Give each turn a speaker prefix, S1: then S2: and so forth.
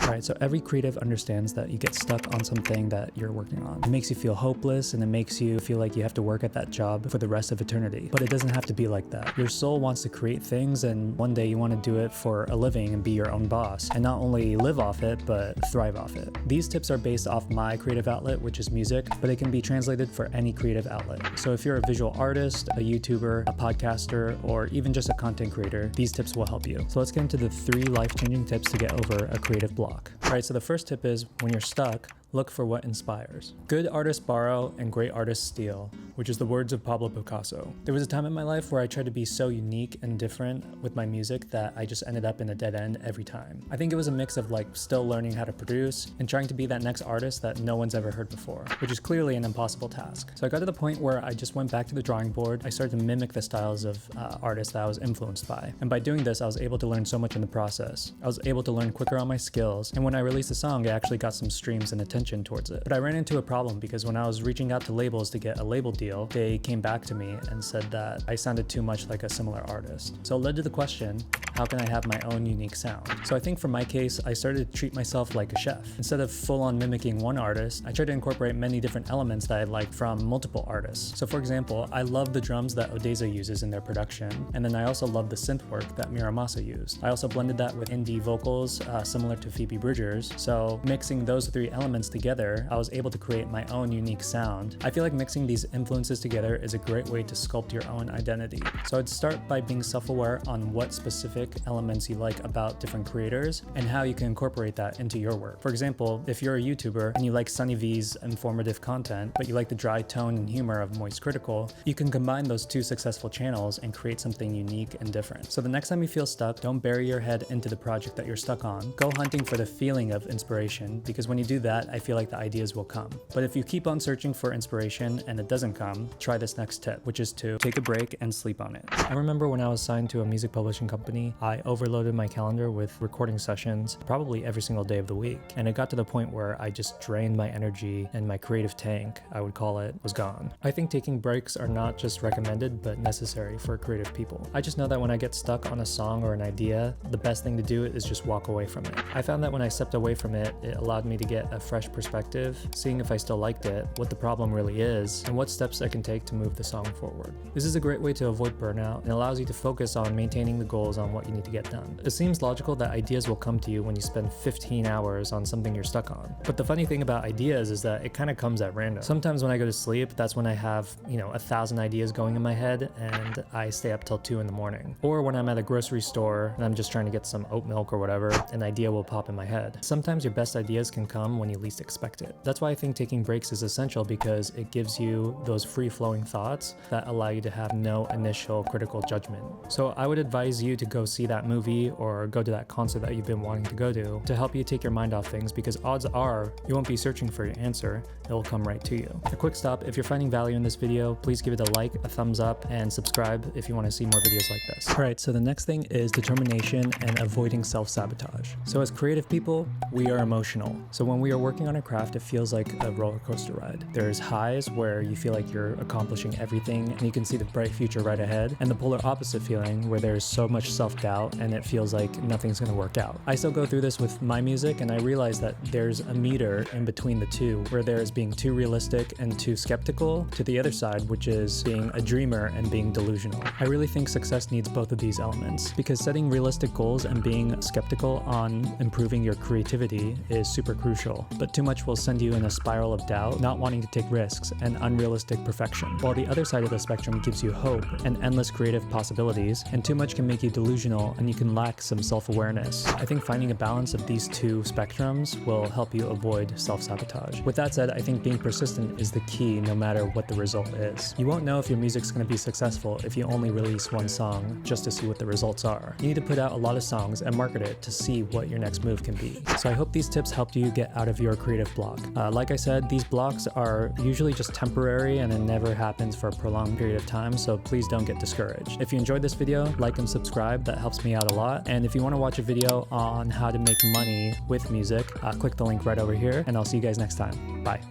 S1: Alright, so every creative understands that you get stuck on something that you're working on. It makes you feel hopeless and it makes you feel like you have to work at that job for the rest of eternity. But it doesn't have to be like that. Your soul wants to create things, and one day you want to do it for a living and be your own boss, and not only live off it, but thrive off it. These tips are based off my creative outlet, which is music, but it can be translated for any creative outlet. So if you're a visual artist, a YouTuber, a podcaster, or even just a content creator, these tips will help you. So let's get into the 3 life-changing tips to get over a creative block. Alright, so the first tip is, when you're stuck, look for what inspires. Good artists borrow and great artists steal, which is the words of Pablo Picasso. There was a time in my life where I tried to be so unique and different with my music that I just ended up in a dead end every time. I think it was a mix of like still learning how to produce and trying to be that next artist that no one's ever heard before, which is clearly an impossible task. So I got to the point where I just went back to the drawing board. I started to mimic the styles of artists that I was influenced by. And by doing this, I was able to learn so much in the process. I was able to learn quicker on my skills. And when I released a song, I actually got some streams and attention towards it. But I ran into a problem because when I was reaching out to labels to get a label deal, they came back to me and said that I sounded too much like a similar artist. So it led to the question, how can I have my own unique sound? So I think for my case, I started to treat myself like a chef. Instead of full-on mimicking one artist, I tried to incorporate many different elements that I liked from multiple artists. So for example, I love the drums that Tyzo uses in their production, and then I also love the synth work that Miramasa used. I also blended that with indie vocals similar to Phoebe Bridgers. So mixing those 3 elements together, I was able to create my own unique sound. I feel like mixing these influences together is a great way to sculpt your own identity. So I'd start by being self-aware on what specific elements you like about different creators and how you can incorporate that into your work. For example, if you're a YouTuber and you like Sunny V's informative content, but you like the dry tone and humor of Moist Critical, you can combine those 2 successful channels and create something unique and different. So the next time you feel stuck, don't bury your head into the project that you're stuck on. Go hunting for the feeling of inspiration, because when you do that, I feel like the ideas will come. But if you keep on searching for inspiration and it doesn't come, try this next tip, which is to take a break and sleep on it. I remember when I was signed to a music publishing company, I overloaded my calendar with recording sessions probably every single day of the week. And it got to the point where I just drained my energy, and my creative tank, I would call it, was gone. I think taking breaks are not just recommended, but necessary for creative people. I just know that when I get stuck on a song or an idea, the best thing to do is just walk away from it. I found that when I stepped away from it, it allowed me to get a fresh perspective, seeing if I still liked it, what the problem really is, and what steps I can take to move the song forward. This is a great way to avoid burnout and allows you to focus on maintaining the goals on what you need to get done. It seems logical that ideas will come to you when you spend 15 hours on something you're stuck on. But the funny thing about ideas is that it kind of comes at random. Sometimes when I go to sleep, that's when I have, 1,000 ideas going in my head and I stay up till 2 in the morning. Or when I'm at a grocery store and I'm just trying to get some oat milk or whatever, an idea will pop in my head. Sometimes your best ideas can come when you least expect it. That's why I think taking breaks is essential, because it gives you those free-flowing thoughts that allow you to have no initial critical judgment. So I would advise you to go see that movie or go to that concert that you've been wanting to go to help you take your mind off things, because odds are you won't be searching for your answer, it will come right to you. A quick stop, if you're finding value in this video, please give it a like, a thumbs up, and subscribe if you want to see more videos like this. Alright, so the next thing is determination and avoiding self-sabotage. So as creative people, we are emotional. So when we are working on a craft, it feels like a roller coaster ride. There's highs where you feel like you're accomplishing everything and you can see the bright future right ahead, and the polar opposite feeling where there's so much self-doubt and it feels like nothing's gonna work out. I still go through this with my music, and I realize that there's a meter in between the two, where there is being too realistic and too skeptical, to the other side, which is being a dreamer and being delusional. I really think success needs both of these elements, because setting realistic goals and being skeptical on improving your creativity is super crucial, but too much will send you in a spiral of doubt, not wanting to take risks, and unrealistic perfection, while the other side of the spectrum gives you hope and endless creative possibilities, and too much can make you delusional and you can lack some self-awareness. I think finding a balance of these 2 spectrums will help you avoid self-sabotage. With that said, I think being persistent is the key no matter what the result is. You won't know if your music's going to be successful if you only release one song just to see what the results are. You need to put out a lot of songs and market it to see what your next move can be. So I hope these tips helped you get out of your creative block. Like I said, these blocks are usually just temporary and it never happens for a prolonged period of time, so please don't get discouraged. If you enjoyed this video, like and subscribe, that helps me out a lot. And if you want to watch a video on how to make money with music, click the link right over here, and I'll see you guys next time. Bye.